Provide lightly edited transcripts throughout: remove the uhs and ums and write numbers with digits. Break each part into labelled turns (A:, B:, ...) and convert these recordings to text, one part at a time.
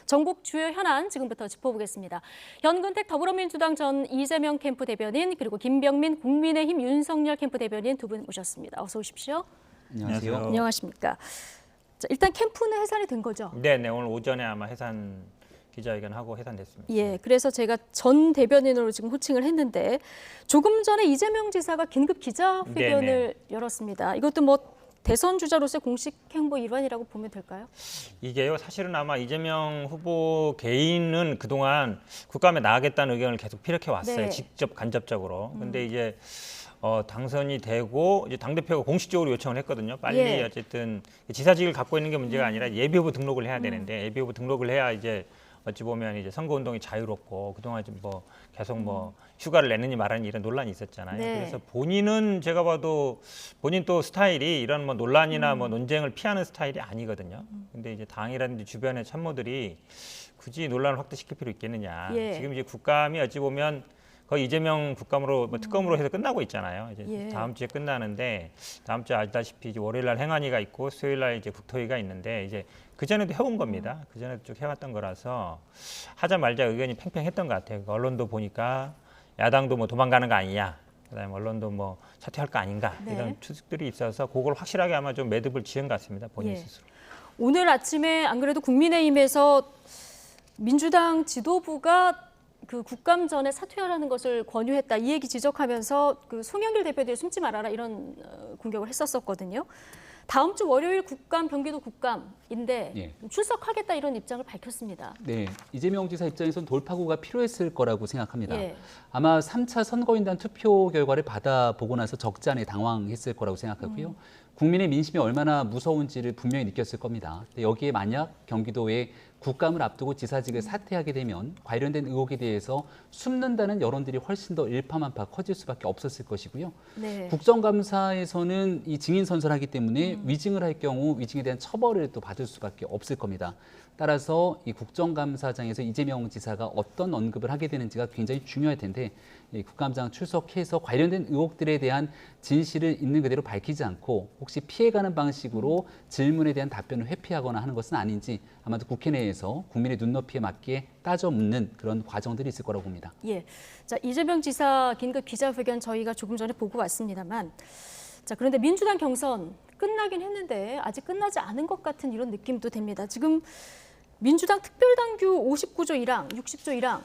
A: 전국 주요 현안 지금부터 짚어보겠습니다. 현근택 더불어민주당 전 이재명 캠프 대변인 그리고 김병민 국민의힘 윤석열 캠프 대변인 두 분 모셨습니다. 어서 오십시오.
B: 안녕하세요.
A: 안녕하십니까. 자, 일단 캠프는 해산이 된 거죠?
B: 네, 오늘 오전에 아마 해산 기자회견하고 해산됐습니다.
A: 예, 그래서 제가 전 대변인으로 지금 호칭을 했는데 조금 전에 이재명 지사가 긴급 기자회견을 열었습니다. 이것도 뭐 대선 주자로서의 공식 행보 일환이라고 보면 될까요?
B: 이게요, 사실은 아마 이재명 후보 개인은 그동안 국감에 나가겠다는 의견을 계속 피력해 왔어요.
A: 네.
B: 직접 간접적으로. 근데 이제 당선이 되고 이제 당대표가 공식적으로 요청을 했거든요. 빨리
A: 예.
B: 어쨌든 지사직을 갖고 있는 게 문제가 아니라 예비후보 등록을 해야 되는데 예비후보 등록을 해야 이제 어찌 보면 이제 선거운동이 자유롭고 그동안 좀 뭐 계속 뭐 휴가를 내느니 말하니 이런 논란이 있었잖아요.
A: 네.
B: 그래서 본인은 제가 봐도 본인 또 스타일이 이런 뭐 논란이나 뭐 논쟁을 피하는 스타일이 아니거든요. 근데 이제 당이라든지 주변의 참모들이 굳이 논란을 확대시킬 필요 있겠느냐.
A: 예.
B: 지금 이제 국감이 어찌 보면 거의 이재명 국감으로 뭐 특검으로 해서 끝나고 있잖아요. 이제
A: 예.
B: 다음 주에 끝나는데 다음 주에 알다시피 이제 월요일 날 행안위가 있고 수요일 날 이제 국토위가 있는데 이제 그 전에도 해온 겁니다. 그 전에도 쭉 해왔던 거라서 하자 말자 의견이 팽팽했던 것 같아요. 그 언론도 보니까 야당도 뭐 도망가는 거 아니냐, 그다음에 언론도 뭐 사퇴할 거 아닌가
A: 네.
B: 이런 추측들이 있어서 그걸 확실하게 아마 좀 매듭을 지은 것 같습니다. 본인
A: 예.
B: 스스로.
A: 오늘 아침에 안 그래도 국민의힘에서 민주당 지도부가 그 국감 전에 사퇴하라는 것을 권유했다 이 얘기 지적하면서 그 송영길 대표들이 숨지 말아라 이런 공격을 했었거든요. 다음 주 월요일 국감 경기도 국감인데
C: 예.
A: 출석하겠다 이런 입장을 밝혔습니다.
C: 네, 이재명 지사 입장에서는 돌파구가 필요했을 거라고 생각합니다.
A: 예.
C: 아마 3차 선거인단 투표 결과를 받아보고 나서 적잖에 당황했을 거라고 생각하고요. 국민의 민심이 얼마나 무서운지를 분명히 느꼈을 겁니다. 근데 여기에 만약 경기도에 국감을 앞두고 지사직을 사퇴하게 되면 관련된 의혹에 대해서 숨는다는 여론들이 훨씬 더 일파만파 커질 수밖에 없었을 것이고요.
A: 네.
C: 국정감사에서는 이 증인 선서하기 때문에 위증을 할 경우 위증에 대한 처벌을 또 받을 수밖에 없을 겁니다. 따라서 이 국정감사장에서 이재명 지사가 어떤 언급을 하게 되는지가 굉장히 중요할 텐데 이 국감장 출석해서 관련된 의혹들에 대한 진실을 있는 그대로 밝히지 않고 혹시 피해가는 방식으로 질문에 대한 답변을 회피하거나 하는 것은 아닌지 아마도 국회 내에서 국민의 눈높이에 맞게 따져 묻는 그런 과정들이 있을 거라고 봅니다.
A: 예. 자, 이재명 지사 긴급 기자회견 저희가 조금 전에 보고 왔습니다만 자, 그런데 민주당 경선 끝나긴 했는데 아직 끝나지 않은 것 같은 이런 느낌도 됩니다. 지금 민주당 특별당규 59조 1항, 60조 1항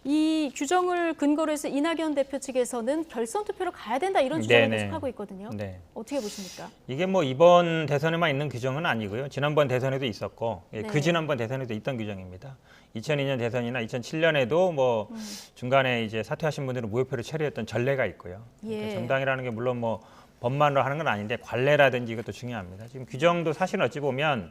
A: 이 규정을 근거로 해서 이낙연 대표 측에서는 결선 투표로 가야 된다 이런 주장을
B: 네네.
A: 계속하고 있거든요.
B: 네.
A: 어떻게 보십니까?
B: 이게 뭐 이번 대선에만 있는 규정은 아니고요. 지난번 대선에도 있었고
A: 네.
B: 그 지난번 대선에도 있던 규정입니다. 2002년 대선이나 2007년에도 뭐 중간에 이제 사퇴하신 분들은 무효표를 처리했던 전례가 있고요.
A: 예.
B: 그러니까 정당이라는 게 물론 뭐 법만으로 하는 건 아닌데 관례라든지 이것도 중요합니다. 지금 규정도 사실 어찌 보면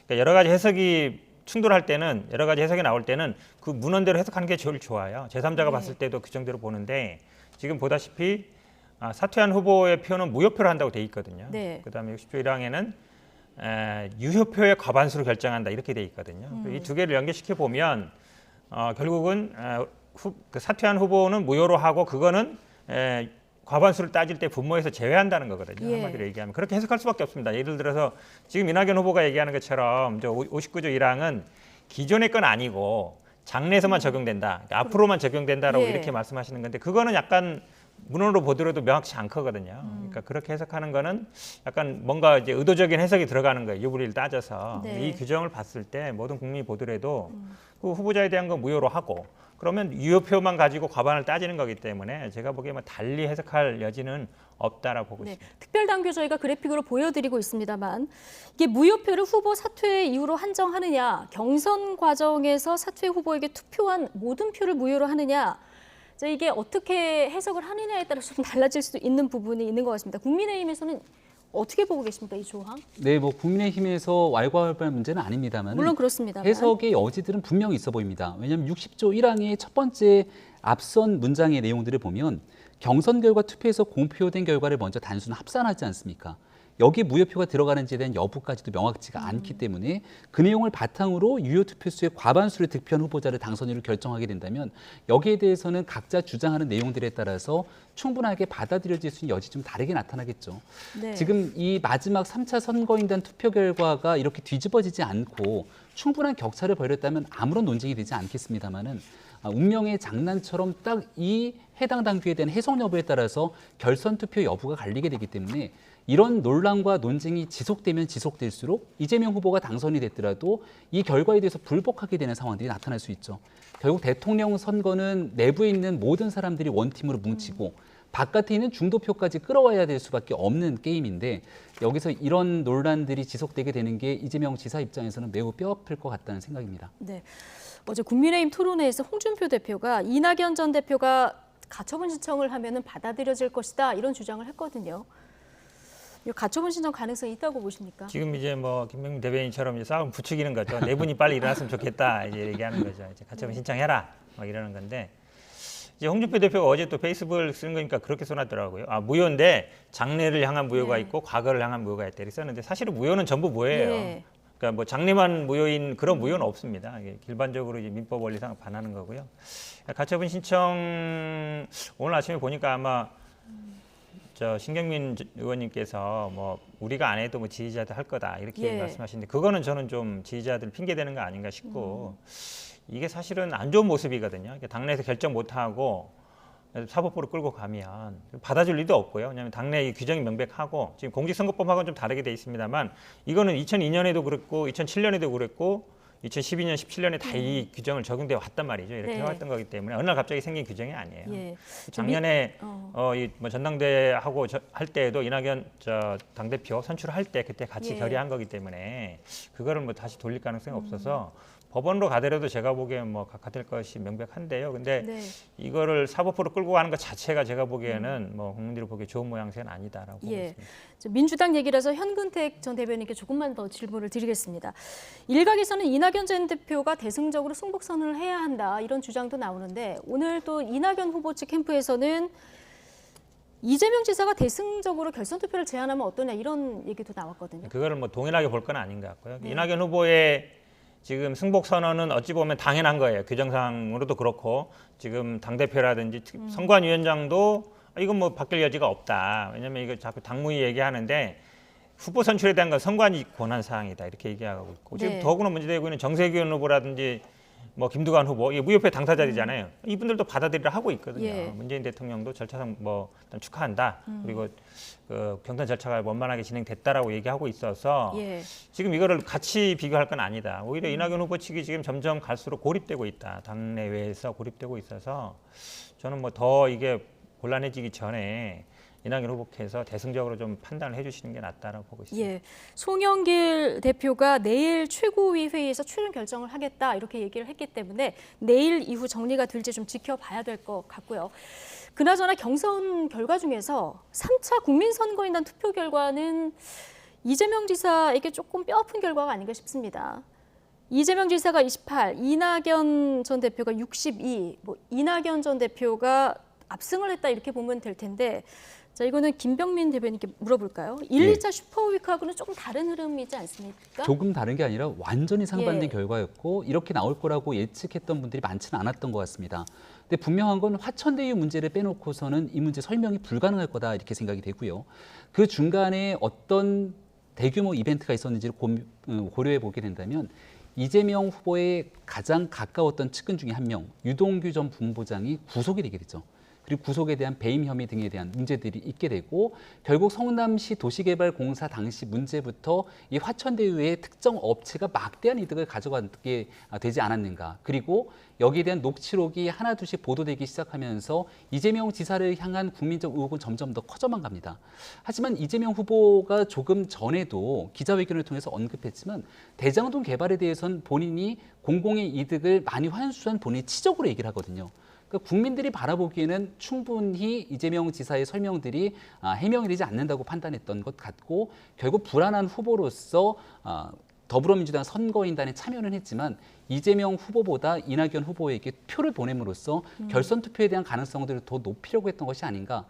B: 그러니까 여러 가지 해석이 충돌할 때는 여러 가지 해석이 나올 때는 그 문헌대로 해석하는 게 제일 좋아요. 제3자가
A: 네.
B: 봤을 때도 규정대로 보는데 지금 보다시피 사퇴한 후보의 표는 무효표로 한다고 돼 있거든요.
A: 네.
B: 그다음에 60조 1항에는 유효표의 과반수로 결정한다 이렇게 돼 있거든요. 이 두 개를 연결시켜 보면 결국은 그 사퇴한 후보는 무효로 하고 그거는 과반수를 따질 때 분모에서 제외한다는 거거든요.
A: 예.
B: 한마디로 얘기하면 그렇게 해석할 수밖에 없습니다. 예를 들어서 지금 이낙연 후보가 얘기하는 것처럼 저 59조 1항은 기존의 건 아니고 장래에서만 적용된다. 그러니까 앞으로만 적용된다라고
A: 예.
B: 이렇게 말씀하시는 건데 그거는 약간 문헌으로 보더라도 명확치 않거든요. 그러니까 그렇게 해석하는 거는 약간 뭔가 이제 의도적인 해석이 들어가는 거예요. 유불리를 따져서
A: 네.
B: 이 규정을 봤을 때 모든 국민이 보더라도 그 후보자에 대한 건 무효로 하고 그러면 유효표만 가지고 과반을 따지는 거기 때문에 제가 보기에 뭐 달리 해석할 여지는 없다라고 보고
A: 네.
B: 있습니다.
A: 특별당규 저희가 그래픽으로 보여드리고 있습니다만 이게 무효표를 후보 사퇴 이유로 한정하느냐, 경선 과정에서 사퇴 후보에게 투표한 모든 표를 무효로 하느냐, 자, 이게 어떻게 해석을 하느냐에 따라 좀 달라질 수도 있는 부분이 있는 것 같습니다. 국민의힘에서는 어떻게 보고 계십니까, 이 조항?
C: 네, 뭐 국민의힘에서 왈가왈부할 문제는 아닙니다만
A: 물론 그렇습니다만.
C: 해석의 여지들은 분명히 있어 보입니다. 왜냐하면 60조 1항의 첫 번째 앞선 문장의 내용들을 보면 경선 결과 투표에서 공표된 결과를 먼저 단순 합산하지 않습니까? 여기 무효표가 들어가는지에 대한 여부까지도 명확치가 않기 때문에 그 내용을 바탕으로 유효 투표수의 과반수를 득표한 후보자를 당선인으로 결정하게 된다면 여기에 대해서는 각자 주장하는 내용들에 따라서 충분하게 받아들여질 수 있는 여지 좀 다르게 나타나겠죠.
A: 네.
C: 지금 이 마지막 3차 선거인단 투표 결과가 이렇게 뒤집어지지 않고 충분한 격차를 벌였다면 아무런 논쟁이 되지 않겠습니다만은 운명의 장난처럼 딱 이 해당 당규에 대한 해석 여부에 따라서 결선 투표 여부가 갈리게 되기 때문에 이런 논란과 논쟁이 지속되면 지속될수록 이재명 후보가 당선이 됐더라도 이 결과에 대해서 불복하게 되는 상황들이 나타날 수 있죠. 결국 대통령 선거는 내부에 있는 모든 사람들이 원팀으로 뭉치고 바깥에 있는 중도표까지 끌어와야 될 수밖에 없는 게임인데 여기서 이런 논란들이 지속되게 되는 게 이재명 지사 입장에서는 매우 뼈아플 것 같다는 생각입니다.
A: 네. 어제 국민의힘 토론회에서 홍준표 대표가 이낙연 전 대표가 가처분 신청을 하면은 받아들여질 것이다 이런 주장을 했거든요. 이 가처분 신청 가능성이 있다고 보십니까?
B: 지금 이제 뭐 김병민 대변인처럼 이제 싸움 부추기는 거죠. 네 분이 빨리 일어났으면 좋겠다 이제 얘기하는 거죠. 이제 가처분 신청해라 막 이러는 건데 이제 홍준표 대표가 어제 또 페이스북을 쓴 거니까 그렇게 써놨더라고요. 아 무효인데 장래를 향한 무효가
A: 네.
B: 있고 과거를 향한 무효가 있다 이렇게 썼는데 사실은 무효는 전부 무효예요.
A: 예.
B: 그러니까 뭐 장래만 무효인 그런 무효는 없습니다. 이게 일반적으로 이제 민법 원리상 반하는 거고요. 가처분 신청 오늘 아침에 보니까 아마 저 신경민 의원님께서 뭐 우리가 안 해도 뭐 지지자들 할 거다 이렇게
A: 예.
B: 말씀하시는데 그거는 저는 좀 지지자들 핑계 대는 거 아닌가 싶고 이게 사실은 안 좋은 모습이거든요. 당내에서 결정 못 하고 사법부로 끌고 가면 받아줄 리도 없고요. 왜냐하면 당내 이 규정이 명백하고 지금 공직선거법하고는 좀 다르게 돼 있습니다만 이거는 2002년에도 그랬고 2007년에도 그랬고 2012년, 17년에 다 이 규정을 적용돼 왔단 말이죠. 이렇게
A: 네.
B: 해왔던 거기 때문에 어느 날 갑자기 생긴 규정이 아니에요.
A: 예.
B: 작년에 이 뭐 전당대회 하고 할 때에도 이낙연 당 대표 선출할 때 그때 같이
A: 예.
B: 결의한 거기 때문에 그거를 뭐 다시 돌릴 가능성이 없어서 법원으로 가더라도 제가 보기엔 뭐 각하될 것이 명백한데요. 근데
A: 네.
B: 이거를 사법부로 끌고 가는 것 자체가 제가 보기에는 뭐 국민들이 보기에 좋은 모양새는 아니다라고 보고
A: 예.
B: 있습니다.
A: 민주당 얘기라서 현근택 전 대변인께 조금만 더 질문을 드리겠습니다. 일각에서는 이낙연 전 대표가 대승적으로 승복 선언을 해야 한다 이런 주장도 나오는데 오늘 또 이낙연 후보 측 캠프에서는 이재명 지사가 대승적으로 결선 투표를 제안하면 어떠냐 이런 얘기도 나왔거든요.
B: 그거를 뭐 동일하게 볼 건 아닌 것 같고요.
A: 네.
B: 이낙연 후보의 지금 승복 선언은 어찌 보면 당연한 거예요. 규정상으로도 그렇고 지금 당 대표라든지 선관위원장도 이건 뭐 바뀔 여지가 없다. 왜냐하면 이거 자꾸 당무위 얘기하는데 후보 선출에 대한 건 선관위 권한 사항이다 이렇게 얘기하고 있고 지금
A: 네.
B: 더구나 문제되고 있는 정세균 후보라든지 뭐 김두관 후보 이게 무효표 당사자들이잖아요. 이분들도 받아들이려 하고 있거든요.
A: 예.
B: 문재인 대통령도 절차상 뭐 일단 축하한다. 그리고 그 경선 절차가 원만하게 진행됐다라고 얘기하고 있어서
A: 예.
B: 지금 이거를 같이 비교할 건 아니다. 오히려 이낙연 후보 측이 지금 점점 갈수록 고립되고 있다. 당내외에서 고립되고 있어서 저는 뭐 더 이게 곤란해지기 전에 이낙연 후보께서 대승적으로 좀 판단을 해주시는 게 낫다라고 보고 있습니다.
A: 예. 송영길 대표가 내일 최고위 회의에서 출연 결정을 하겠다 이렇게 얘기를 했기 때문에 내일 이후 정리가 될지 좀 지켜봐야 될 것 같고요. 그나저나 경선 결과 중에서 3차 국민선거인단 투표 결과는 이재명 지사에게 조금 뼈아픈 결과가 아닌가 싶습니다. 이재명 지사가 28, 이낙연 전 대표가 62, 뭐 이낙연 전 대표가 압승을 했다 이렇게 보면 될 텐데 자 이거는 김병민 대변인께 물어볼까요? 1,
C: 예.
A: 2차 슈퍼위크하고는 조금 다른 흐름이지 않습니까?
C: 조금 다른 게 아니라 완전히 상반된
A: 예.
C: 결과였고 이렇게 나올 거라고 예측했던 분들이 많지는 않았던 것 같습니다. 근데 분명한 건 화천대유 문제를 빼놓고서는 이 문제 설명이 불가능할 거다 이렇게 생각이 되고요. 그 중간에 어떤 대규모 이벤트가 있었는지를 고려해 보게 된다면 이재명 후보의 가장 가까웠던 측근 중에 한 명, 유동규 전 본부장이 구속이 되게 되죠. 그리고 구속에 대한 배임 혐의 등에 대한 문제들이 있게 되고 결국 성남시 도시개발공사 당시 문제부터 이 화천대유의 특정 업체가 막대한 이득을 가져가게 되지 않았는가. 그리고 여기에 대한 녹취록이 하나둘씩 보도되기 시작하면서 이재명 지사를 향한 국민적 의혹은 점점 더 커져만 갑니다. 하지만 이재명 후보가 조금 전에도 기자회견을 통해서 언급했지만 대장동 개발에 대해서는 본인이 공공의 이득을 많이 환수한 본인이 치적으로 얘기를 하거든요. 그러니까 국민들이 바라보기에는 충분히 이재명 지사의 설명들이 해명이 되지 않는다고 판단했던 것 같고 결국 불안한 후보로서 더불어민주당 선거인단에 참여는 했지만 이재명 후보보다 이낙연 후보에게 표를 보냄으로써 결선 투표에 대한 가능성들을 더 높이려고 했던 것이 아닌가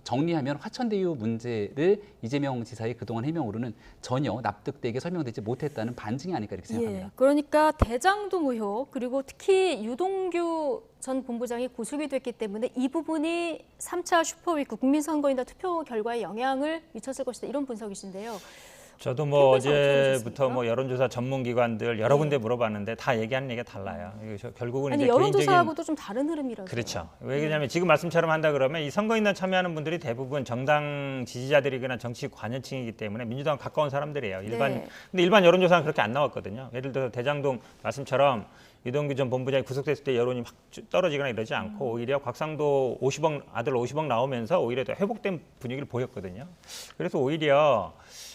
C: 정리하면 화천대유 문제를 이재명 지사의 그동안 해명으로는 전혀 납득되게 설명되지 못했다는 반증이 아닐까 이렇게 생각합니다.
A: 예, 그러니까 대장동 의혹 그리고 특히 유동규 전 본부장이 구속이 됐기 때문에 이 부분이 3차 슈퍼위크 국민선거인단 투표 결과에 영향을 미쳤을 것이다 이런 분석이신데요.
B: 저도 뭐
A: 캠프에서 어떻게
B: 어제부터
A: 보셨습니까?
B: 뭐 여론조사 전문기관들 여러
A: 네.
B: 군데 물어봤는데 다 얘기하는 얘기가 달라요. 이게 결국은
A: 아니
B: 이제 개인적인
A: 여론조사하고도 좀 다른 흐름이라서.
B: 그렇죠. 왜 그러냐면 지금 말씀처럼 한다 그러면 이 선거인단 참여하는 분들이 대부분 정당 지지자들이거나 정치 관여층이기 때문에 민주당 가까운 사람들이에요.
A: 네.
B: 근데 일반 여론조사는 그렇게 안 나왔거든요. 예를 들어서 대장동 말씀처럼 유동규 전 본부장이 구속됐을 때 여론이 확 떨어지거나 이러지 않고 오히려 곽상도 50억 아들 50억 나오면서 오히려 더 회복된 분위기를 보였거든요. 그래서 오히려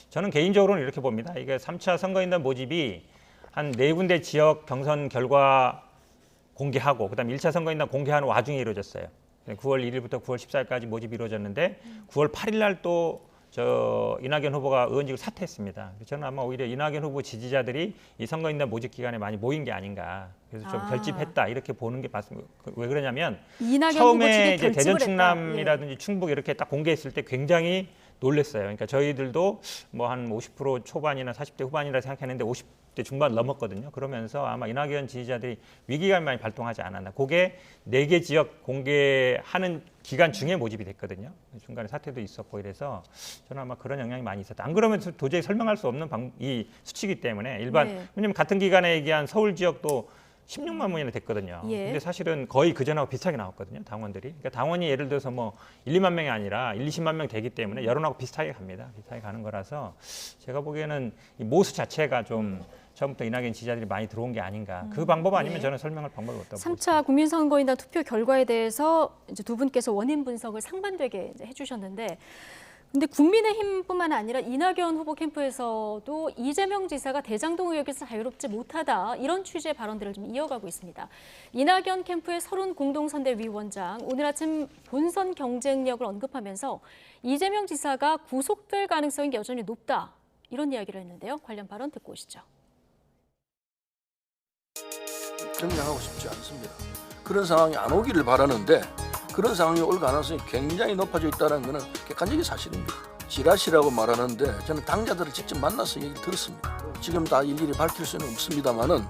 B: 저는 개인적으로는 이렇게 봅니다. 이게 3차 선거인단 모집이 한 4군데 지역 경선 결과 공개하고 그다음에 1차 선거인단 공개하는 와중에 이루어졌어요. 9월 1일부터 9월 14일까지 모집이 이루어졌는데 9월 8일 날 또 이낙연 후보가 의원직을 사퇴했습니다. 저는 아마 오히려 이낙연 후보 지지자들이 이 선거인단 모집 기간에 많이 모인 게 아닌가. 그래서 좀 결집했다 이렇게 보는 게 맞습니다. 왜 그러냐면
A: 이낙연 후보
B: 처음에
A: 측이
B: 이제 대전
A: 결집을
B: 충남이라든지 충북 이렇게 딱 공개했을 때 굉장히 놀랐어요. 그러니까 저희들도 뭐 한 50% 초반이나 40대 후반이라 생각했는데 50대 중반 넘었거든요. 그러면서 아마 이낙연 지지자들이 위기감이 많이 발동하지 않았나. 그게 4개 지역 공개하는 기간 중에 모집이 됐거든요. 중간에 사태도 있었고 이래서 저는 아마 그런 영향이 많이 있었다. 안 그러면 도저히 설명할 수 없는 이 수치이기 때문에 일반
A: 네.
B: 왜냐면 같은 기간에 얘기한 서울 지역도 16만 명이나 됐거든요.
A: 예.
B: 근데 사실은 거의 그전하고 비슷하게 나왔거든요. 당원들이. 그러니까 당원이 예를 들어서 뭐 1, 2만 명이 아니라 1, 20만 명 되기 때문에 여론하고 비슷하게 갑니다. 비슷하게 가는 거라서 제가 보기에는 이 모수 자체가 좀 처음부터 이낙연 지지자들이 많이 들어온 게 아닌가. 그 방법 아니면
A: 예.
B: 저는 설명할 방법이 없다고 봅니다.
A: 3차 국민선거인단 투표 결과에 대해서 이제 두 분께서 원인 분석을 상반되게 이제 해주셨는데, 근데 국민의힘뿐만 아니라 이낙연 후보 캠프에서도 이재명 지사가 대장동 의혹에서 자유롭지 못하다 이런 취지의 발언들을 좀 이어가고 있습니다. 이낙연 캠프의 서른 공동선대위원장 오늘 아침 본선 경쟁력을 언급하면서 이재명 지사가 구속될 가능성이 여전히 높다 이런 이야기를 했는데요. 관련 발언 듣고 오시죠.
D: 경쟁하고 싶지 않습니다. 그런 상황이 안 오기를 바라는데 그런 상황이 올 가능성이 굉장히 높아져 있다는 것은 객관적인 사실입니다. 지라시라고 말하는데 저는 당자들을 직접 만나서 얘기를 들었습니다. 지금 다 일일이 밝힐 수는 없습니다만은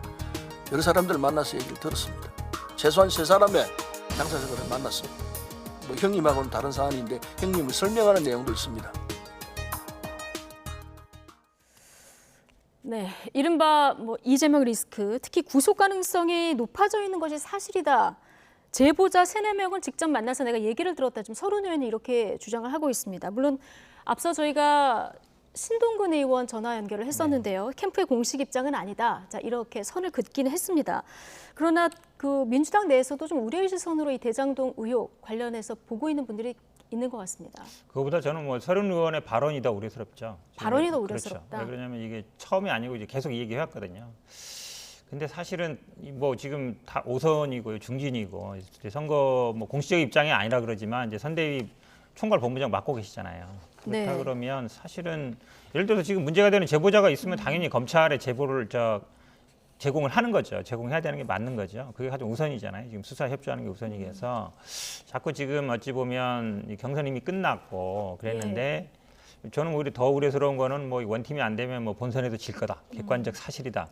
D: 여러 사람들 만나서 얘기를 들었습니다. 최소한 3사람의 당사자들을 만났습니다. 뭐 형님하고는 다른 사안인데 형님을 설명하는 내용도 있습니다.
A: 네, 이른바 뭐 이재명 리스크, 특히 구속 가능성이 높아져 있는 것이 사실이다. 제보자 3-4명을 직접 만나서 내가 얘기를 들었다. 지금 서른 의원이 이렇게 주장을 하고 있습니다. 물론 앞서 저희가 신동근 의원 전화 연결을 했었는데요. 캠프의 공식 입장은 아니다. 자, 이렇게 선을 긋기는 했습니다. 그러나 그 민주당 내에서도 좀 우려의 시선으로 이 대장동 의혹 관련해서 보고 있는 분들이 있는 것 같습니다.
B: 그거보다 저는 뭐 서른 의원의 발언이 더 우려스럽죠.
A: 발언이 더
B: 그렇죠.
A: 우려스럽다.
B: 왜 그러냐면 이게 처음이 아니고 이제 계속 이 얘기해왔거든요. 근데 사실은 뭐 지금 다 5선이고 중진이고 선거 뭐 공식적 입장이 아니라 그러지만 이제 선대위 총괄 본부장 맡고 계시잖아요. 그렇다
A: 네.
B: 그러면 사실은 예를 들어서 지금 문제가 되는 제보자가 있으면 당연히 검찰에 제보를 제공을 하는 거죠. 제공해야 되는 게 맞는 거죠. 그게 가장 우선이잖아요. 지금 수사 협조하는 게 우선이라서 자꾸 지금 어찌 보면 경선 이미 끝났고 그랬는데 저는 오히려 더 우려스러운 거는 뭐 원팀이 안 되면 뭐 본선에도 질 거다. 객관적 사실이다.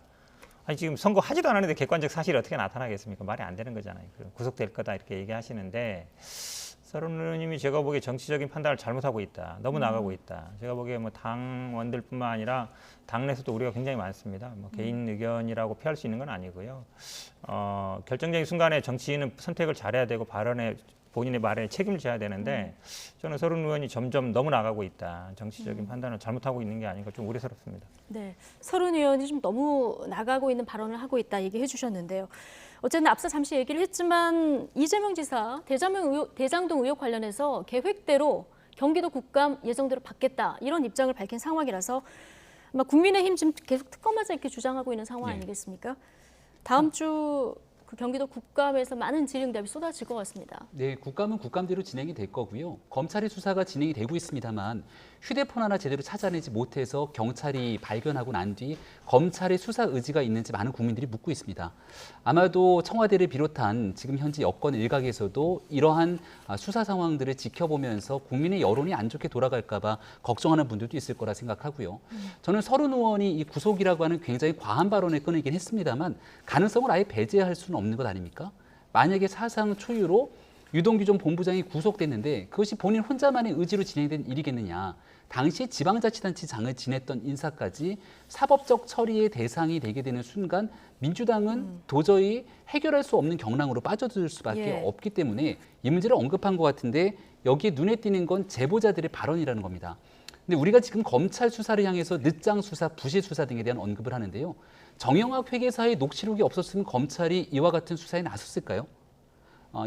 B: 아니 지금 선거 하지도 않았는데 객관적 사실이 어떻게 나타나겠습니까? 말이 안 되는 거잖아요. 구속될 거다 이렇게 얘기하시는데 서른 의원님이 제가 보기에 정치적인 판단을 잘못하고 있다. 너무 나가고 있다. 제가 보기에 뭐 당원들뿐만 아니라 당내에서도 우려가 굉장히 많습니다. 뭐 개인 의견이라고 피할 수 있는 건 아니고요. 결정적인 순간에 정치인은 선택을 잘해야 되고 본인의 말에 책임을 져야 되는데 저는 서른 의원이 점점 너무 나가고 있다. 정치적인 판단을 잘못하고 있는 게 아닌가 좀 우려스럽습니다.
A: 네, 서른 의원이 좀 너무 나가고 있는 발언을 하고 있다 얘기해 주셨는데요. 어쨌든 앞서 잠시 얘기를 했지만 이재명 지사 대장동 의혹 관련해서 계획대로 경기도 국감 예정대로 받겠다 이런 입장을 밝힌 상황이라서 아마 국민의힘 지금 계속 특검하자 이렇게 주장하고 있는 상황 아니겠습니까? 다음 주 그 경기도 국감에서 많은 질의응답이 쏟아질 것 같습니다.
C: 네, 국감은 국감대로 진행이 될 거고요. 검찰의 수사가 진행이 되고 있습니다만 휴대폰 하나 제대로 찾아내지 못해서 경찰이 발견하고 난 뒤 검찰의 수사 의지가 있는지 많은 국민들이 묻고 있습니다. 아마도 청와대를 비롯한 지금 현재 여권 일각에서도 이러한 수사 상황들을 지켜보면서 국민의 여론이 안 좋게 돌아갈까 봐 걱정하는 분들도 있을 거라 생각하고요. 저는 서른 의원이 이 구속이라고 하는 굉장히 과한 발언을 꺼내긴 했습니다만 가능성을 아예 배제할 수는 없는 것 아닙니까? 만약에 사상 초유로 유동규 전 본부장이 구속됐는데 그것이 본인 혼자만의 의지로 진행된 일이겠느냐. 당시 지방자치단체장을 지냈던 인사까지 사법적 처리의 대상이 되게 되는 순간 민주당은 도저히 해결할 수 없는 경랑으로 빠져들 수밖에 없기 때문에 이 문제를 언급한 것 같은데 여기에 눈에 띄는 건 제보자들의 발언이라는 겁니다. 근데 우리가 지금 검찰 수사를 향해서 늦장 수사, 부실 수사 등에 대한 언급을 하는데요. 정영학 회계사의 녹취록이 없었으면 검찰이 이와 같은 수사에 나섰을까요?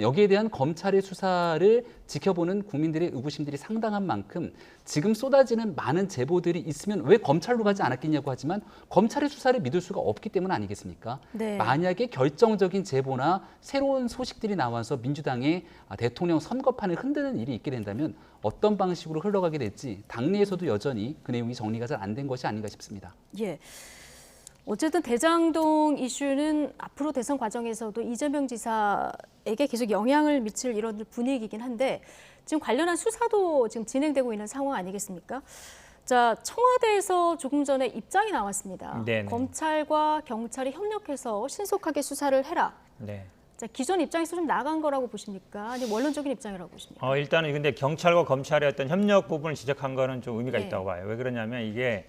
C: 여기에 대한 검찰의 수사를 지켜보는 국민들의 의구심들이 상당한 만큼 지금 쏟아지는 많은 제보들이 있으면 왜 검찰로 가지 않았겠냐고 하지만 검찰의 수사를 믿을 수가 없기 때문 아니겠습니까?
A: 네.
C: 만약에 결정적인 제보나 새로운 소식들이 나와서 민주당의 대통령 선거판을 흔드는 일이 있게 된다면 어떤 방식으로 흘러가게 될지 당내에서도 여전히 그 내용이 정리가 잘 안 된 것이 아닌가 싶습니다.
A: 예. 어쨌든 대장동 이슈는 앞으로 대선 과정에서도 이재명 지사에게 계속 영향을 미칠 이런 분위기이긴 한데 지금 관련한 수사도 지금 진행되고 있는 상황 아니겠습니까? 자, 청와대에서 조금 전에 입장이 나왔습니다.
B: 네네.
A: 검찰과 경찰이 협력해서 신속하게 수사를 해라.
B: 네.
A: 자, 기존 입장에서 좀 나간 거라고 보십니까? 아니면 원론적인 입장이라고 보십니까?
B: 일단은 근데 경찰과 검찰의 어떤 협력 부분을 지적한 거는 좀 의미가
A: 네.
B: 있다고 봐요. 왜 그러냐면 이게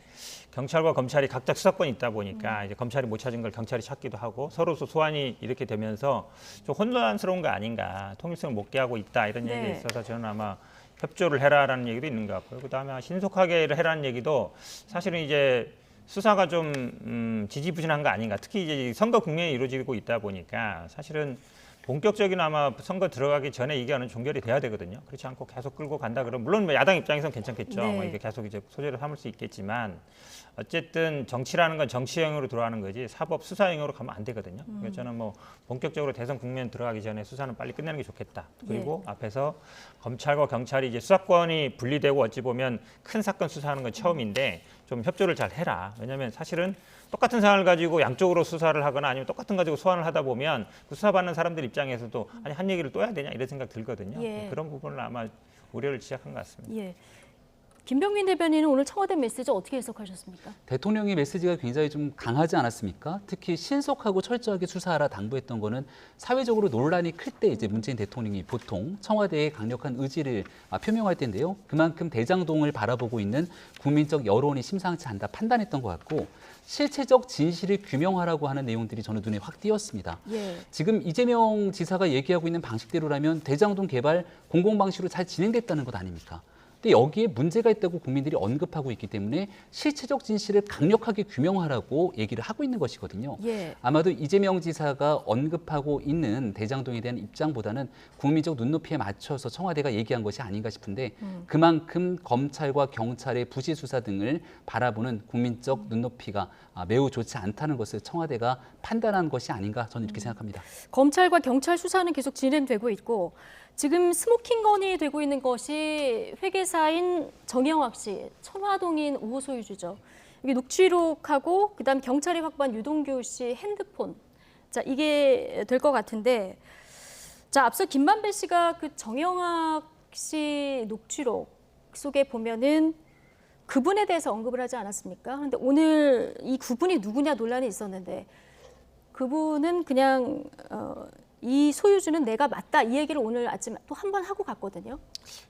B: 경찰과 검찰이 각자 수사권이 있다 보니까 이제 검찰이 못 찾은 걸 경찰이 찾기도 하고 서로 소환이 이렇게 되면서 좀 혼란스러운 거 아닌가, 통일성을 못 깨하고 있다 이런
A: 네.
B: 얘기가 있어서 저는 아마 협조를 해라라는 얘기도 있는 것 같고요. 그다음에 신속하게 해라는 얘기도 사실은 이제 수사가 좀 지지부진한 거 아닌가. 특히 이제 선거 국면이 이루어지고 있다 보니까 사실은 본격적인 아마 선거 들어가기 전에 이게 어느 종결이 돼야 되거든요. 그렇지 않고 계속 끌고 간다 그러면 물론 뭐 야당 입장에서는 괜찮겠죠.
A: 네.
B: 뭐 이게 계속 이제 소재로 삼을 수 있겠지만 어쨌든 정치라는 건 정치형으로 들어가는 거지 사법 수사형으로 가면 안 되거든요. 그래서 저는 뭐 본격적으로 대선 국면 들어가기 전에 수사는 빨리 끝내는 게 좋겠다. 그리고 앞에서 검찰과 경찰이 이제 수사권이 분리되고 어찌 보면 큰 사건 수사하는 건 처음인데 좀 협조를 잘 해라. 왜냐하면 사실은 똑같은 사안을 가지고 양쪽으로 수사를 하거나 아니면 똑같은 가지고 소환을 하다 보면 그 수사받는 사람들 입장에서도 아니 한 얘기를 또 해야 되냐 이런 생각 들거든요.
A: 예.
B: 그런 부분을 아마 우려를 지적한 것 같습니다.
A: 예. 김병민 대변인은 오늘 청와대 메시지 어떻게 해석하셨습니까?
C: 대통령의 메시지가 굉장히 좀 강하지 않았습니까? 특히 신속하고 철저하게 수사하라 당부했던 거는 사회적으로 논란이 클 때 이제 문재인 대통령이 보통 청와대의 강력한 의지를 표명할 텐데요. 그만큼 대장동을 바라보고 있는 국민적 여론이 심상치 않다 판단했던 것 같고 실체적 진실을 규명하라고 하는 내용들이 저는 눈에 확 띄었습니다.
A: 예.
C: 지금 이재명 지사가 얘기하고 있는 방식대로라면 대장동 개발 공공방식으로 잘 진행됐다는 것 아닙니까? 근데 여기에 문제가 있다고 국민들이 언급하고 있기 때문에 실체적 진실을 강력하게 규명하라고 얘기를 하고 있는 것이거든요.
A: 예.
C: 아마도 이재명 지사가 언급하고 있는 대장동에 대한 입장보다는 국민적 눈높이에 맞춰서 청와대가 얘기한 것이 아닌가 싶은데 그만큼 검찰과 경찰의 부실 수사 등을 바라보는 국민적 눈높이가 매우 좋지 않다는 것을 청와대가 판단한 것이 아닌가 저는 이렇게 생각합니다.
A: 검찰과 경찰 수사는 계속 진행되고 있고 지금 스모킹 건이 되고 있는 것이 회계사인 정영학 씨, 천화동인 5호 소유주죠. 이게 녹취록하고 그다음 경찰이 확보한 유동규 씨 핸드폰. 자, 이게 될 것 같은데 자, 앞서 김만배 씨가 그 정영학 씨 녹취록 속에 보면은 그분에 대해서 언급을 하지 않았습니까? 그런데 오늘 이 그분이 누구냐 논란이 있었는데 그분은 그냥 이 소유주는 내가 맞다 이 얘기를 오늘 아침 또 한 번 하고 갔거든요.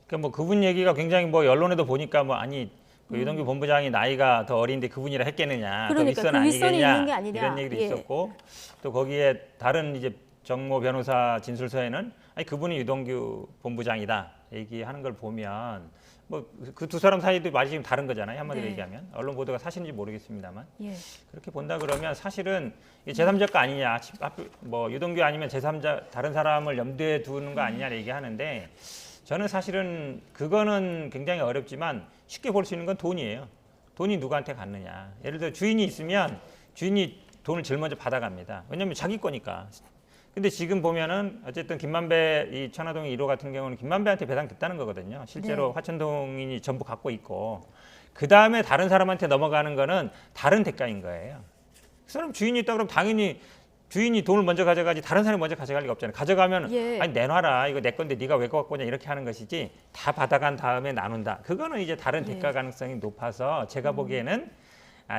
B: 그러니까 뭐 그분 얘기가 굉장히 뭐 언론에도 보니까 뭐 아니 그 유동규 본부장이 나이가 더 어린데 그분이라 했겠느냐,
A: 그러니까
B: 더 윗선
A: 그 윗선이
B: 아니겠냐
A: 있는 게 아니냐.
B: 이런 얘기도
A: 예.
B: 있었고 또 거기에 다른 이제 정모 변호사 진술서에는 아니 그분이 유동규 본부장이다 얘기하는 걸 보면 뭐 그 두 사람 사이도 말이 지금 다른 거잖아요. 한마디로
A: 네.
B: 얘기하면 언론 보도가 사실인지 모르겠습니다만
A: 예.
B: 그렇게 본다 그러면 사실은 제3자가 아니냐, 뭐 유동규 아니면 제3자 다른 사람을 염두에 두는 거 아니냐 얘기하는데 저는 사실은 그거는 굉장히 어렵지만 쉽게 볼 수 있는 건 돈이에요. 돈이 누구한테 갔느냐. 예를 들어 주인이 있으면 주인이 돈을 제일 먼저 받아갑니다. 왜냐하면 자기 거니까. 근데 지금 보면은 어쨌든 김만배 이 천화동의 1호 같은 경우는 김만배한테 배당됐다는 거거든요. 실제로
A: 네.
B: 화천동인이 전부 갖고 있고 그 다음에 다른 사람한테 넘어가는 거는 다른 대가인 거예요. 그 사람 주인이 있다 그러면 당연히 주인이 돈을 먼저 가져가지 다른 사람이 먼저 가져갈 리가 없잖아요. 가져가면
A: 예.
B: 아니 내놔라 이거 내 건데 네가 왜 갖고 왔냐 이렇게 하는 것이지 다 받아간 다음에 나눈다. 그거는 이제 다른
A: 예.
B: 대가 가능성이 높아서 제가 보기에는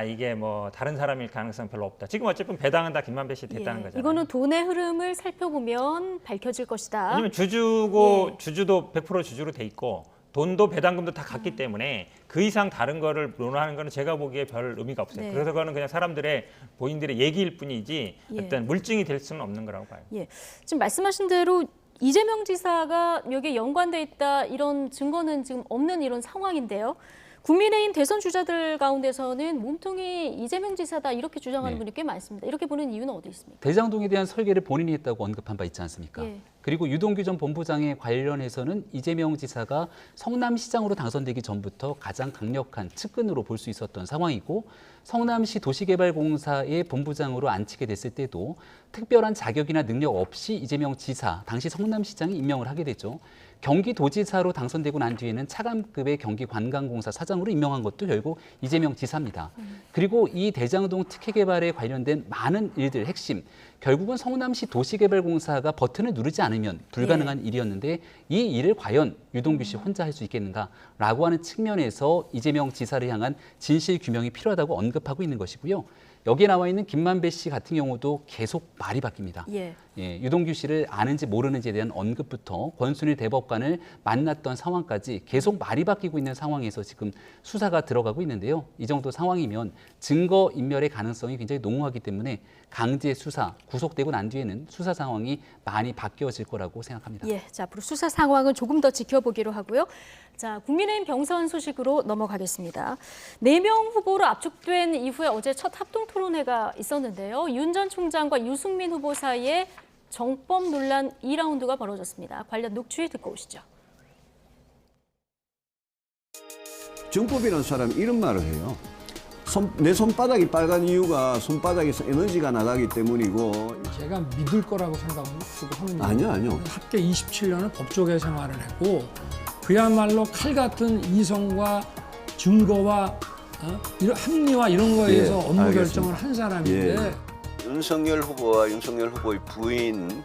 B: 이게 뭐 다른 사람일 가능성 별로 없다. 지금 어쨌든 배당은 다 김만배 씨 됐다는 거잖아요.
A: 이거는 돈의 흐름을 살펴보면 밝혀질 것이다.
B: 왜냐면 주주고
A: 예.
B: 주주도 100% 주주로 돼 있고 돈도 배당금도 다 갔기 때문에 그 이상 다른 거를 논하는 거는 제가 보기에 별 의미가 없어요.
A: 네.
B: 그래서 그거는 그냥 사람들의 본인들의 얘기일 뿐이지
A: 예.
B: 어떤 물증이 될 수는 없는 거라고 봐요.
A: 예, 지금 말씀하신 대로 이재명 지사가 여기에 연관돼 있다 이런 증거는 지금 없는 이런 상황인데요. 국민의힘 대선 주자들 가운데서는 몸통이 이재명 지사다 이렇게 주장하는
C: 네.
A: 분이 꽤 많습니다. 이렇게 보는 이유는 어디 있습니까?
C: 대장동에 대한 설계를 본인이 했다고 언급한 바 있지 않습니까?
A: 예.
C: 그리고 유동규 전 본부장에 관련해서는 이재명 지사가 성남시장으로 당선되기 전부터 가장 강력한 측근으로 볼 수 있었던 상황이고 성남시 도시개발공사의 본부장으로 앉히게 됐을 때도 특별한 자격이나 능력 없이 이재명 지사, 당시 성남시장이 임명을 하게 됐죠. 경기도지사로 당선되고 난 뒤에는 차관급의 경기관광공사 사장으로 임명한 것도 결국 이재명 지사입니다. 그리고 이 대장동 특혜 개발에 관련된 많은 일들 핵심, 결국은 성남시 도시개발공사가 버튼을 누르지 않으면 불가능한 일이었는데 이 일을 과연 유동규 씨 혼자 할 수 있겠는가라고 하는 측면에서 이재명 지사를 향한 진실 규명이 필요하다고 언급하고 있는 것이고요. 여기에 나와 있는 김만배 씨 같은 경우도 계속 말이 바뀝니다.
A: 예.
C: 유동규 씨를 아는지 모르는지에 대한 언급부터 권순일 대법관을 만났던 상황까지 계속 말이 바뀌고 있는 상황에서 지금 수사가 들어가고 있는데요. 이 정도 상황이면 증거 인멸의 가능성이 굉장히 농후하기 때문에 강제 수사, 구속되고 난 뒤에는 수사 상황이 많이 바뀌어질 거라고 생각합니다.
A: 예, 자, 앞으로 수사 상황은 조금 더 지켜보기로 하고요. 자, 국민의힘 경선 소식으로 넘어가겠습니다. 4명 후보로 압축된 이후에 어제 첫 합동 토론회가 있었는데요. 윤 전 총장과 유승민 후보 사이에 정법 논란 2라운드가 벌어졌습니다. 관련 녹취 듣고 오시죠.
E: 정법이라는 사람이 이런 말을 해요. 내 손바닥이 빨간 이유가 손바닥에서 에너지가 나가기 때문이고.
F: 제가 믿을 거라고 생각하는
E: 아니요.
F: 합계 27년을 법조계 생활을 했고 그야말로 칼 같은 이성과 증거와 이런 합리화 이런 거에서 업무
E: 알겠습니다.
F: 결정을 한 사람인데
G: 윤석열 후보와 윤석열 후보의 부인,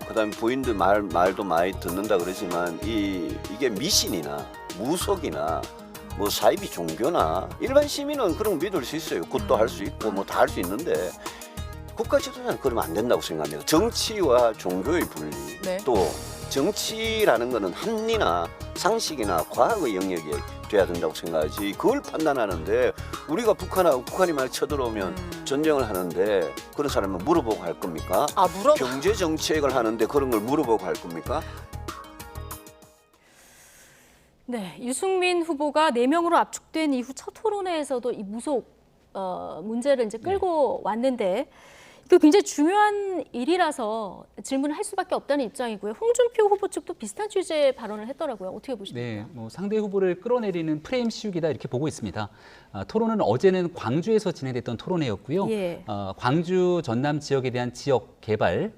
G: 그다음에 부인들 말도 많이 듣는다 그러지만 이게 미신이나 무속이나 뭐 사이비 종교나 일반 시민은 그런 거 믿을 수 있어요. 굿도 할 수 있고 뭐 다 할 수 있는데 국가 지도자는 그러면 안 된다고 생각합니다. 정치와 종교의 분리, 또 정치라는 거는 합리나 상식이나 과학의 영역이 돼야 된다고 생각하지. 그걸 판단하는데 우리가 북한이 말 쳐들어오면 전쟁을 하는데 그런 사람은 물어보고 할 겁니까? 경제 정책을 하는데 그런 걸 물어보고 할 겁니까?
A: 네, 유승민 후보가 4명으로 압축된 이후 첫 토론회에서도 이 무속 문제를 이제 끌고 왔는데 그 굉장히 중요한 일이라서 질문을 할 수밖에 없다는 입장이고요. 홍준표 후보 측도 비슷한 취지의 발언을 했더라고요. 어떻게 보십니까?
C: 네, 상대 후보를 끌어내리는 프레임 씌우기다 이렇게 보고 있습니다. 토론은 어제는 광주에서 진행됐던 토론회였고요.
A: 예.
C: 광주 전남 지역에 대한 지역 개발에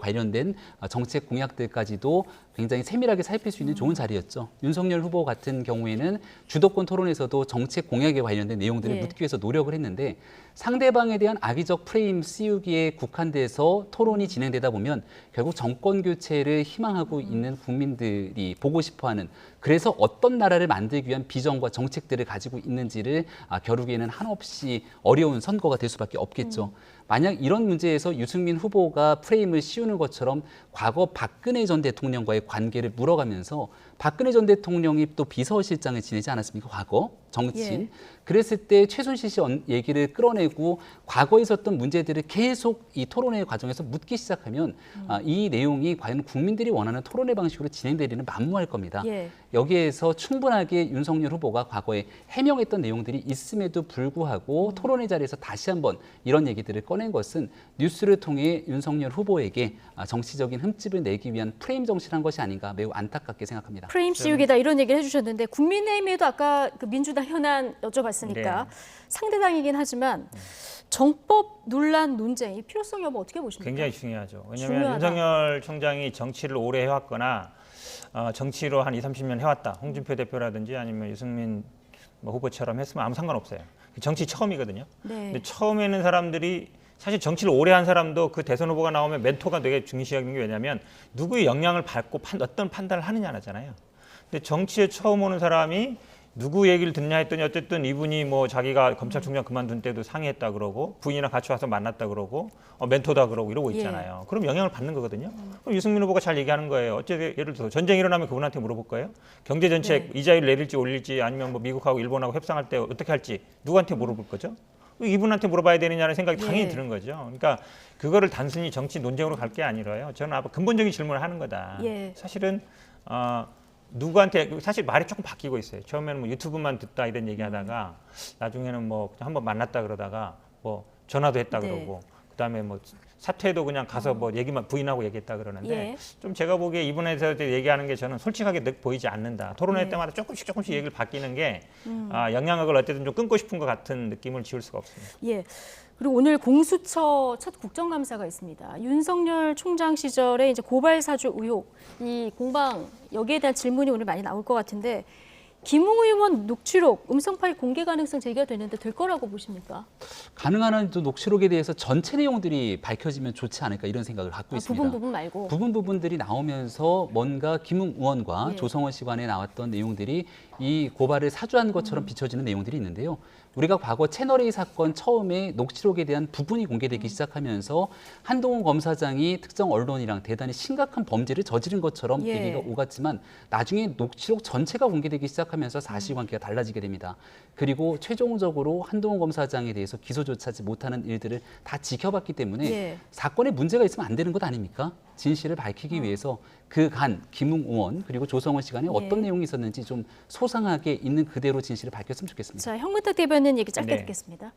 C: 관련된 정책 공약들까지도 굉장히 세밀하게 살필 수 있는 좋은 자리였죠. 윤석열 후보 같은 경우에는 주도권 토론에서도 정책 공약에 관련된 내용들을
A: 예.
C: 묻기 위해서 노력을 했는데 상대방에 대한 악의적 프레임 씌우기에 국한돼서 토론이 진행되다 보면 결국 정권 교체를 희망하고 있는 국민들이 보고 싶어하는, 그래서 어떤 나라를 만들기 위한 비전과 정책들을 가지고 있는지를 겨루기에는 한없이 어려운 선거가 될 수밖에 없겠죠. 만약 이런 문제에서 유승민 후보가 프레임을 씌우는 것처럼 과거 박근혜 전 대통령과의 관계를 물어가면서 박근혜 전 대통령이 또 비서실장을 지내지 않았습니까? 과거 정치인.
A: 예.
C: 그랬을 때 최순실 씨 얘기를 끌어내고 과거에 있었던 문제들을 계속 이 토론회 과정에서 묻기 시작하면 이 내용이 과연 국민들이 원하는 토론회 방식으로 진행되리는 만무할 겁니다.
A: 예.
C: 여기에서 충분하게 윤석열 후보가 과거에 해명했던 내용들이 있음에도 불구하고 토론회 자리에서 다시 한번 이런 얘기들을 꺼낸 것은 뉴스를 통해 윤석열 후보에게 정치적인 흠집을 내기 위한 프레임 정치를 한 것이 아닌가 매우 안타깝게 생각합니다.
A: 프레임 씌우기다 이런 얘기를 해주셨는데 국민의힘에도 아까 그 민주당 현안 여쭤봤습니다. 왔으니까
B: 네.
A: 상대당이긴 하지만 정법 논란 논쟁 이 필요성 여부 어떻게 보십니까?
B: 굉장히 중요하죠. 왜냐하면
A: 중요하다.
B: 윤석열 총장이 정치를 오래 해왔거나 정치로 한 20, 30년 해왔다. 홍준표 대표라든지 아니면 유승민 뭐 후보처럼 했으면 아무 상관없어요. 정치 처음이거든요.
A: 네.
B: 근데 처음에는 사람들이 사실 정치를 오래 한 사람도 그 대선 후보가 나오면 멘토가 되게 중시하는 게 왜냐하면 누구의 영향을 받고 어떤 판단을 하느냐잖아요. 근데 정치에 처음 오는 사람이 누구 얘기를 듣냐 했더니 어쨌든 이분이 뭐 자기가 검찰총장 그만둔 때도 상의했다 그러고 부인이랑 같이 와서 만났다 그러고 멘토다 그러고 이러고 있잖아요. 그럼 영향을 받는 거거든요. 그럼 유승민 후보가 잘 얘기하는 거예요. 어째 예를 들어서 전쟁이 일어나면 그분한테 물어볼 거예요. 경제 정책 이자율 내릴지 올릴지 아니면 뭐 미국하고 일본하고 협상할 때 어떻게 할지 누구한테 물어볼 거죠? 이분한테 물어봐야 되느냐는 생각이 당연히 드는 거죠. 그러니까 그거를 단순히 정치 논쟁으로 갈 게 아니라요. 저는 아마 근본적인 질문을 하는 거다. 사실은 누구한테 사실 말이 조금 바뀌고 있어요. 처음에는 뭐 유튜브만 듣다 이런 얘기하다가 나중에는 뭐 그냥 한번 만났다 그러다가 뭐 전화도 했다 그러고 그다음에 뭐 사퇴도 그냥 가서 뭐 얘기만 부인하고 얘기했다 그러는데 좀 제가 보기에 이분에 대해서 얘기하는 게 저는 솔직하게 보이지 않는다. 토론회 때마다 조금씩 얘기를 바뀌는 게 영향력을 어쨌든 좀 끊고 싶은 것 같은 느낌을 지울 수가 없습니다.
A: 예. 그리고 오늘 공수처 첫 국정감사가 있습니다. 윤석열 총장 시절에 이제 고발 사주 의혹, 이 공방 여기에 대한 질문이 오늘 많이 나올 것 같은데 김웅 의원 녹취록, 음성 파일 공개 가능성 제기가 되는데 될 거라고 보십니까?
C: 가능한 한 녹취록에 대해서 전체 내용들이 밝혀지면 좋지 않을까 이런 생각을 갖고 있습니다.
A: 부분 말고.
C: 부분들이 나오면서 뭔가 김웅 의원과 조성원 씨 간에 나왔던 내용들이 이 고발을 사주한 것처럼 비춰지는 내용들이 있는데요. 우리가 과거 채널A 사건 처음에 녹취록에 대한 부분이 공개되기 시작하면서 한동훈 검사장이 특정 언론이랑 대단히 심각한 범죄를 저지른 것처럼 얘기가 오갔지만 나중에 녹취록 전체가 공개되기 시작하면서 사실관계가 달라지게 됩니다. 그리고 최종적으로 한동훈 검사장에 대해서 기소조차 하지 못하는 일들을 다 지켜봤기 때문에 사건에 문제가 있으면 안 되는 것 아닙니까? 진실을 밝히기 위해서 그간 김웅 의원 그리고 조성원 씨 간에 어떤 내용이 있었는지 좀 소상하게 있는 그대로 진실을 밝혔으면 좋겠습니다.
A: 자, 현근택 대변인 얘기 짧게 듣겠습니다.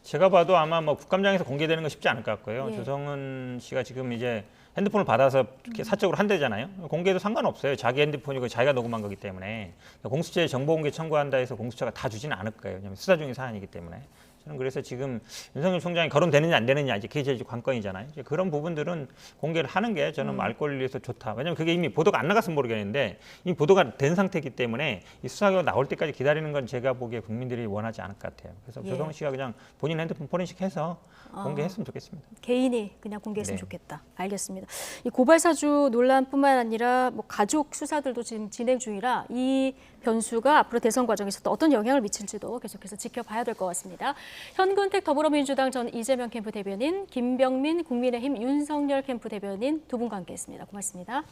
B: 제가 봐도 아마 뭐 국감장에서 공개되는 건 쉽지 않을 것 같고요. 조성은 씨가 지금 이제 핸드폰을 받아서 이렇게 사적으로 한대잖아요. 공개도 상관없어요. 자기 핸드폰이고 자기가 녹음한 거기 때문에 공수처에 정보공개 청구한다 해서 공수처가 다 주지는 않을 거예요. 왜냐하면 수사 중인 사안이기 때문에. 저는 그래서 지금 윤석열 총장이 거론되느냐 안 되느냐 이제 그게 제일 관건이잖아요. 이제 그런 부분들은 공개를 하는 게 저는 알 권리를 위해서 좋다. 왜냐하면 그게 이미 보도가 안 나갔으면 모르겠는데 이미 보도가 된 상태이기 때문에 이 수사가 나올 때까지 기다리는 건 제가 보기에 국민들이 원하지 않을 것 같아요. 그래서 조성은 씨가 그냥 본인 핸드폰 포렌식해서 공개했으면 좋겠습니다.
A: 개인이 그냥 공개했으면 좋겠다. 알겠습니다. 이 고발 사주 논란뿐만 아니라 뭐 가족 수사들도 지금 진행 중이라 이 변수가 앞으로 대선 과정에서 또 어떤 영향을 미칠지도 계속해서 지켜봐야 될 것 같습니다. 현근택 더불어민주당 전 이재명 캠프 대변인, 김병민 국민의힘 윤석열 캠프 대변인 두 분과 함께했습니다. 고맙습니다.